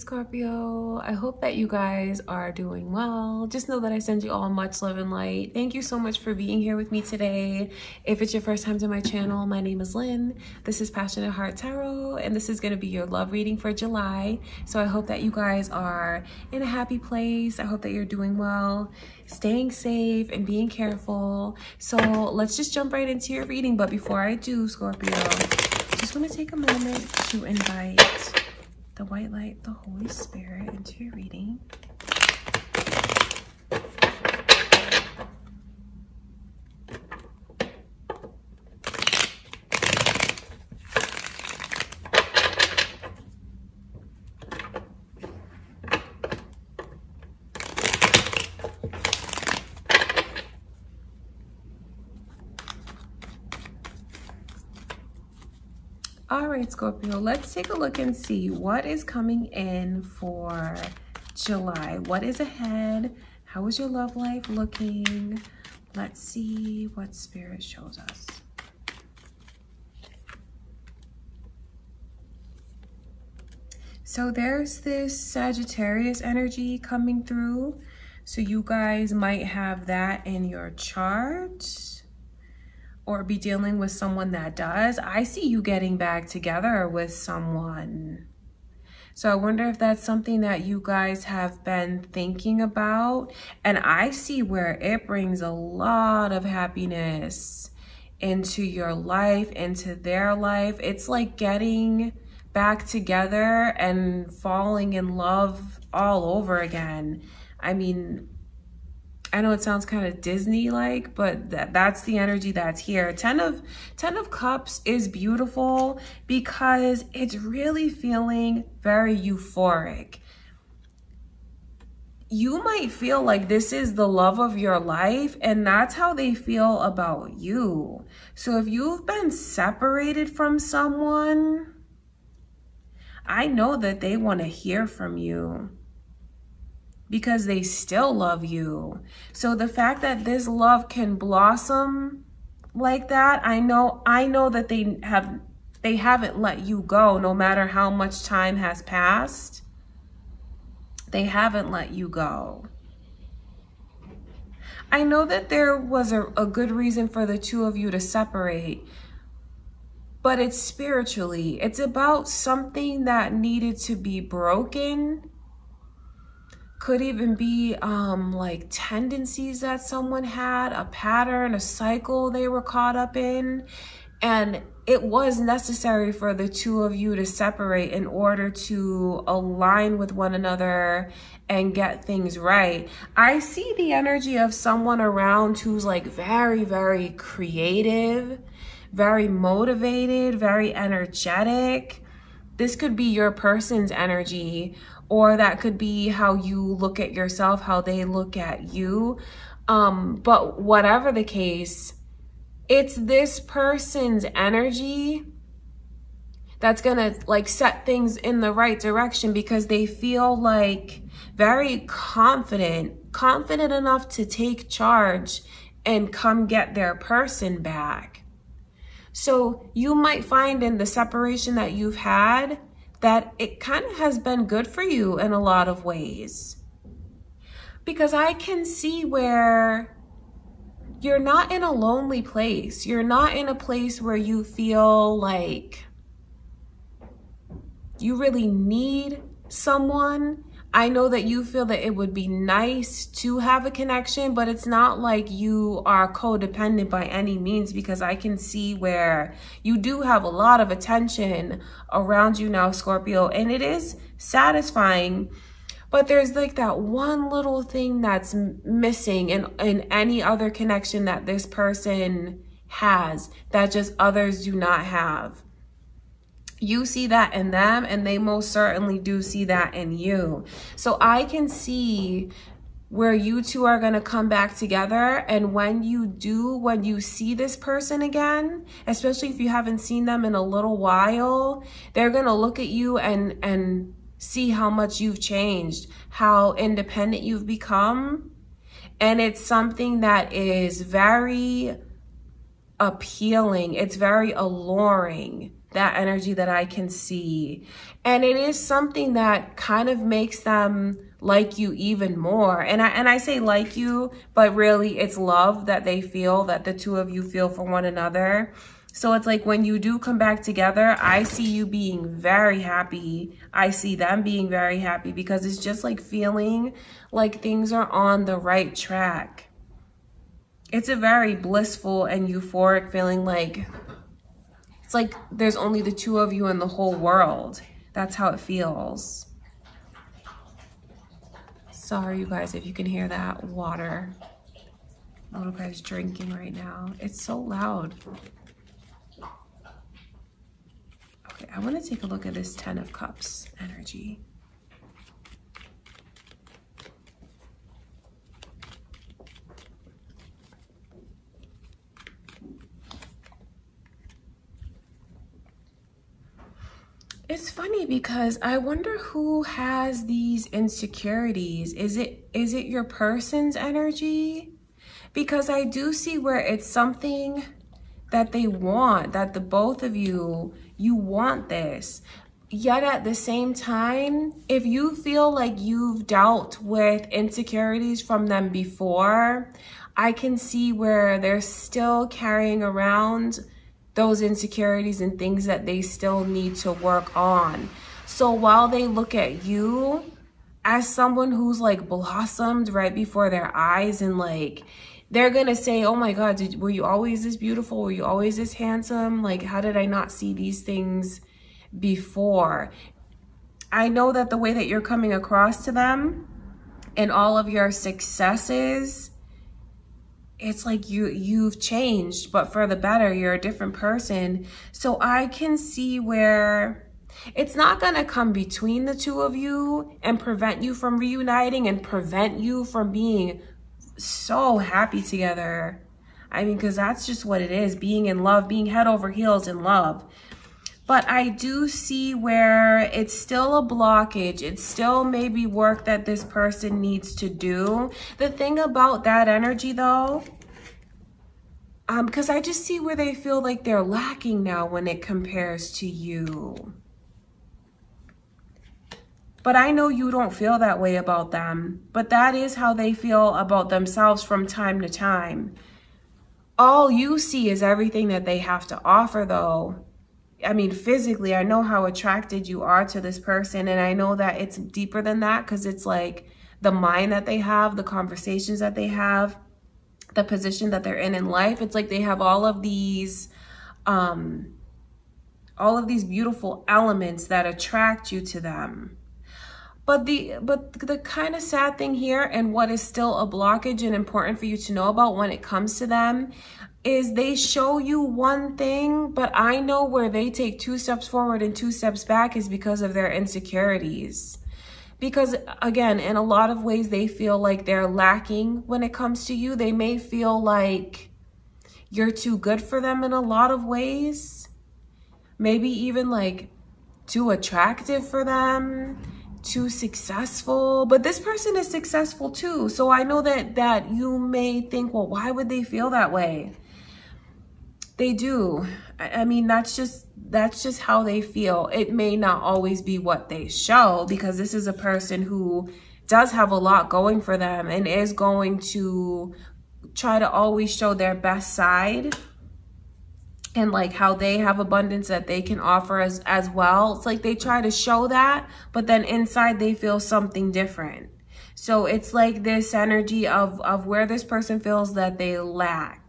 Scorpio. I hope that you guys are doing well. Just know that I send you all much love and light. Thank you so much for being here with me today. If it's your first time to my channel, my name is Lynn. This is Passionate Heart Tarot, and this is going to be your love reading for July. So I hope that you guys are in a happy place. I hope that you're doing well, staying safe, and being careful. So let's just jump right into your reading. But before I do, Scorpio, just want to take a moment to invite the white light, the Holy Spirit, into your reading. All right, Scorpio, let's take a look and see what is coming in for July. What is ahead? How is your love life looking? Let's see what Spirit shows us. So there's this Sagittarius energy coming through. So you guys might have that in your chart, or be dealing with someone that does. I see you getting back together with someone. So I wonder if that's something that you guys have been thinking about. And I see where it brings a lot of happiness into your life, into their life. It's like getting back together and falling in love all over again. I mean, I know it sounds kind of Disney-like, but that's the energy that's here. Ten of Cups is beautiful because it's really feeling very euphoric. You might feel like this is the love of your life, and that's how they feel about you. So if you've been separated from someone, I know that they want to hear from you, because they still love you. So the fact that this love can blossom like that, I know that they haven't let you go, no matter how much time has passed. They haven't let you go. I know that there was a good reason for the two of you to separate, but it's spiritually. It's about something that needed to be broken. Could even be like tendencies that someone had, a pattern, a cycle they were caught up in. And it was necessary for the two of you to separate in order to align with one another and get things right. I see the energy of someone around who's like very, very creative, very motivated, very energetic. This could be your person's energy, or that could be how you look at yourself, how they look at you. But whatever the case, it's this person's energy that's gonna like set things in the right direction, because they feel like very confident enough to take charge and come get their person back. So you might find in the separation that you've had that it kind of has been good for you in a lot of ways. Because I can see where you're not in a lonely place. You're not in a place where you feel like you really need someone. I know that you feel that it would be nice to have a connection, but it's not like you are codependent by any means, because I can see where you do have a lot of attention around you now, Scorpio, and it is satisfying. But there's like that one little thing that's missing in any other connection that this person has that just others do not have. You see that in them, and they most certainly do see that in you. So I can see where you two are going to come back together. And when you see this person again, especially if you haven't seen them in a little while, they're going to look at you and see how much you've changed, how independent you've become. And it's something that is very appealing. It's very alluring that energy that I can see. And it is something that kind of makes them like you even more. And I say like you, but really it's love that they feel, that the two of you feel for one another. So it's like when you do come back together, I see you being very happy. I see them being very happy because it's just like feeling like things are on the right track. It's a very blissful and euphoric feeling, like it's like there's only the two of you in the whole world. That's how it feels. Sorry, you guys, if you can hear that water. My little guy's drinking right now. It's so loud. Okay, I want to take a look at this 10 of Cups energy. It's funny because I wonder who has these insecurities. Is it your person's energy? Because I do see where it's something that they want, that the both of you want this. Yet at the same time, if you feel like you've dealt with insecurities from them before, I can see where they're still carrying around those insecurities and things that they still need to work on. So while they look at you as someone who's like blossomed right before their eyes, and like they're gonna say, oh my God, were you always this beautiful? Were you always this handsome? Like, how did I not see these things before? I know that the way that you're coming across to them and all of your successes, it's like you've changed, but for the better. You're a different person. So I can see where it's not going to come between the two of you and prevent you from reuniting and prevent you from being so happy together. I mean, because that's just what it is, being in love, being head over heels in love. But I do see where it's still a blockage. It's still maybe work that this person needs to do. The thing about that energy though, because I just see where they feel like they're lacking now when it compares to you. But I know you don't feel that way about them. But that is how they feel about themselves from time to time. All you see is everything that they have to offer though. I mean, physically, I know how attracted you are to this person. And I know that it's deeper than that, because it's like the mind that they have, the conversations that they have, the position that they're in life. It's like they have all of these beautiful elements that attract you to them. But the kind of sad thing here, and what is still a blockage and important for you to know about when it comes to them, is they show you one thing, but I know where they take 2 steps forward and 2 steps back is because of their insecurities. Because again, in a lot of ways, they feel like they're lacking when it comes to you. They may feel like you're too good for them in a lot of ways. Maybe even like too attractive for them, too successful. But this person is successful too. So I know that you may think, well, why would they feel that way? They do. I mean, that's just how they feel. It may not always be what they show, because this is a person who does have a lot going for them and is going to try to always show their best side, and like how they have abundance that they can offer as well. It's like they try to show that, but then inside they feel something different. So it's like this energy of where this person feels that they lack.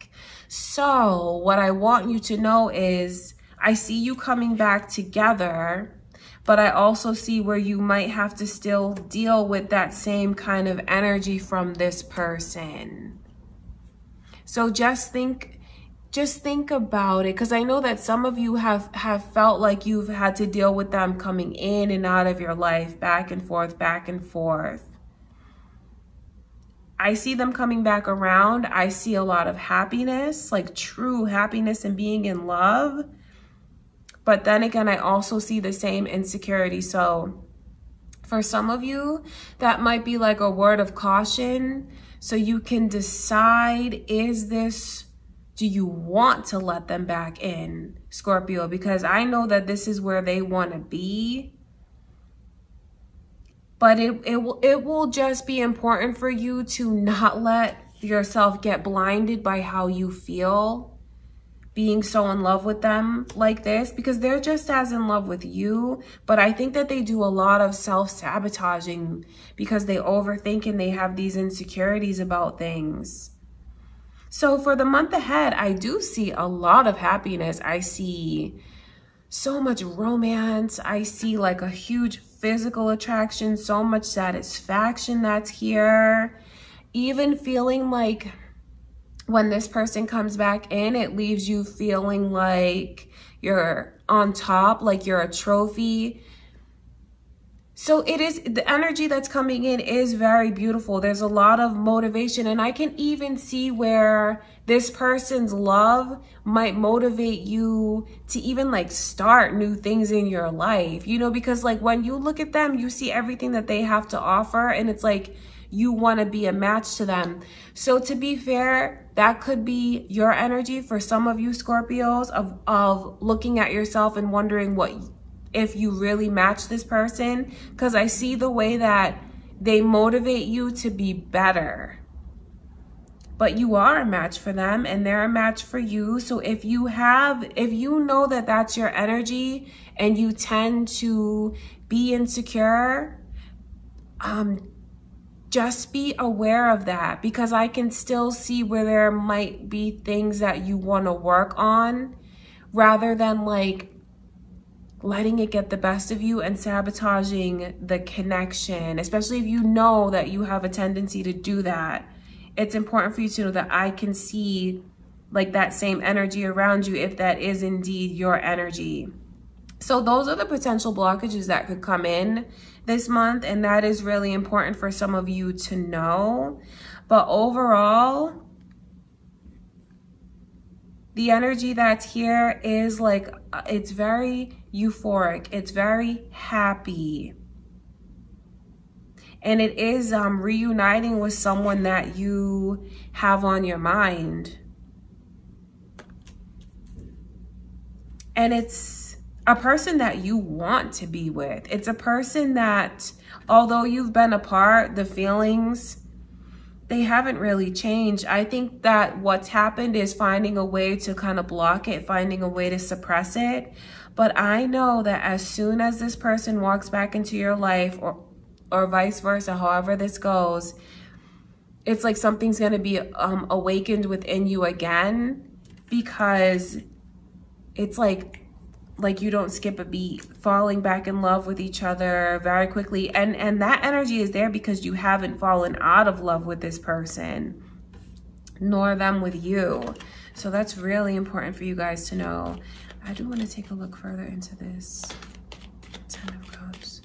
So what I want you to know is, I see you coming back together, but I also see where you might have to still deal with that same kind of energy from this person. So just think about it, because I know that some of you have felt like you've had to deal with them coming in and out of your life, back and forth, back and forth. I see them coming back around. I see a lot of happiness, like true happiness and being in love. But then again, I also see the same insecurity. So for some of you, that might be like a word of caution. So you can decide, is this do you want to let them back in, Scorpio? Because I know that this is where they want to be. But it will just be important for you to not let yourself get blinded by how you feel being so in love with them like this, because they're just as in love with you. But I think that they do a lot of self-sabotaging because they overthink and they have these insecurities about things. So for the month ahead, I do see a lot of happiness. I see so much romance. I see like a huge physical attraction, so much satisfaction that's here. Even feeling like when this person comes back in, it leaves you feeling like you're on top, like you're a trophy. So it is, the energy that's coming in is very beautiful. There's a lot of motivation, and I can even see where this person's love might motivate you to even like start new things in your life, you know, because like when you look at them, you see everything that they have to offer, and it's like you want to be a match to them. So to be fair, that could be your energy for some of you Scorpios of looking at yourself and wondering what if you really match this person, because I see the way that they motivate you to be better. But you are a match for them and they're a match for you. So if you know that that's your energy and you tend to be insecure, just be aware of that, because I can still see where there might be things that you want to work on rather than like letting it get the best of you and sabotaging the connection, especially if you know that you have a tendency to do that. It's important for you to know that I can see like that same energy around you if that is indeed your energy. So those are the potential blockages that could come in this month, and that is really important for some of you to know. But overall, the energy that's here is like, it's very euphoric. It's very happy. And it is reuniting with someone that you have on your mind. And it's a person that you want to be with. It's a person that, although you've been apart, the feelings, they haven't really changed. I think that what's happened is finding a way to kind of block it, finding a way to suppress it. But I know that as soon as this person walks back into your life, or vice versa, however this goes, it's like something's going to be awakened within you again, because it's like you don't skip a beat, falling back in love with each other very quickly. And that energy is there because you haven't fallen out of love with this person, nor them with you. So that's really important for you guys to know. I do want to take a look further into this. Ten of Cups.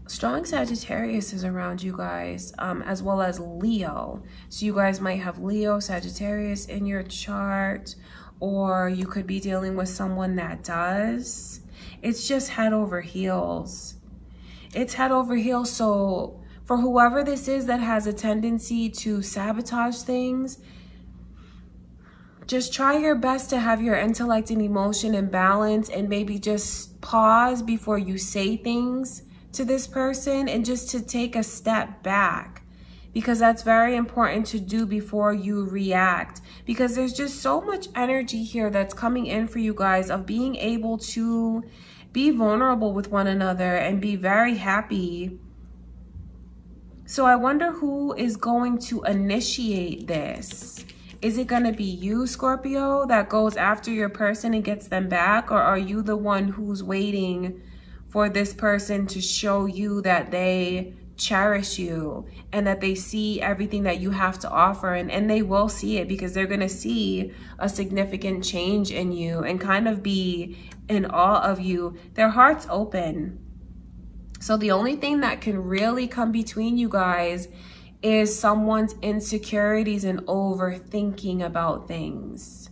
Strong Sagittarius is around you guys, as well as Leo. So you guys might have Leo, Sagittarius in your chart, or you could be dealing with someone that does. It's just head over heels. It's head over heels. So for whoever this is that has a tendency to sabotage things, just try your best to have your intellect and emotion in balance, and maybe just pause before you say things to this person, and just to take a step back, because that's very important to do before you react, because there's just so much energy here that's coming in for you guys of being able to be vulnerable with one another and be very happy. So I wonder who is going to initiate this. Is it going to be you, Scorpio, that goes after your person and gets them back? Or are you the one who's waiting for this person to show you that they cherish you and that they see everything that you have to offer? And they will see it, because they're going to see a significant change in you and kind of be in awe of you. Their heart's open. So the only thing that can really come between you guys is someone's insecurities and overthinking about things.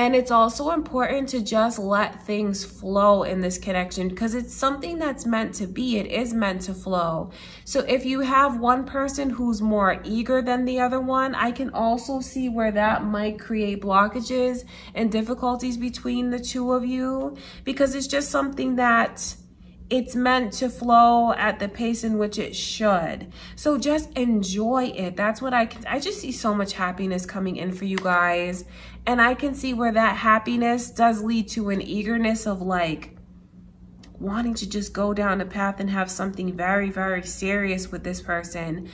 And it's also important to just let things flow in this connection because it's something that's meant to be. It is meant to flow. So if you have one person who's more eager than the other one, I can also see where that might create blockages and difficulties between the two of you, because it's just something that it's meant to flow at the pace in which it should. So just enjoy it. That's what I just see so much happiness coming in for you guys. And I can see where that happiness does lead to an eagerness of like wanting to just go down a path and have something very, very serious with this person.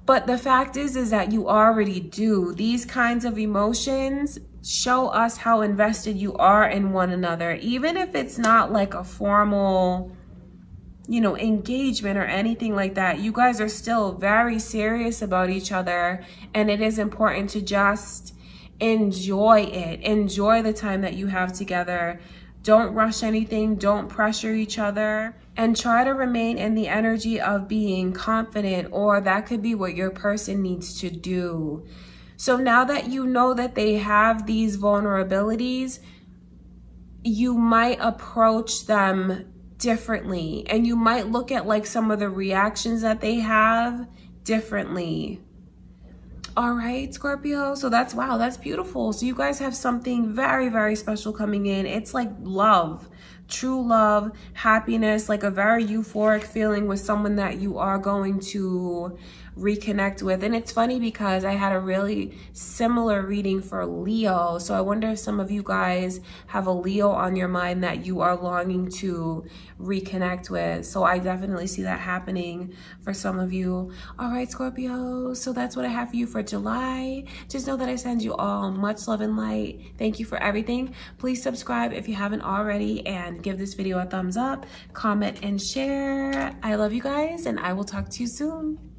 But the fact is that you already do. These kinds of emotions show us how invested you are in one another. Even if it's not like a formal, you know, engagement or anything like that, you guys are still very serious about each other. And it is important to just enjoy it. Enjoy the time that you have together. Don't rush anything. Don't pressure each other. And try to remain in the energy of being confident, or that could be what your person needs to do. So now that you know that they have these vulnerabilities, you might approach them differently, and you might look at like some of the reactions that they have differently. All right, Scorpio, so that's, wow, that's beautiful. So you guys have something very, very special coming in. It's like love, true love, happiness, like a very euphoric feeling with someone that you are going to reconnect with. And it's funny because I had a really similar reading for Leo. So I wonder if some of you guys have a Leo on your mind that you are longing to reconnect with. So I definitely see that happening for some of you. All right, Scorpio. So that's what I have for you for July. Just know that I send you all much love and light. Thank you for everything. Please subscribe if you haven't already, and give this video a thumbs up, comment, and share. I love you guys, and I will talk to you soon.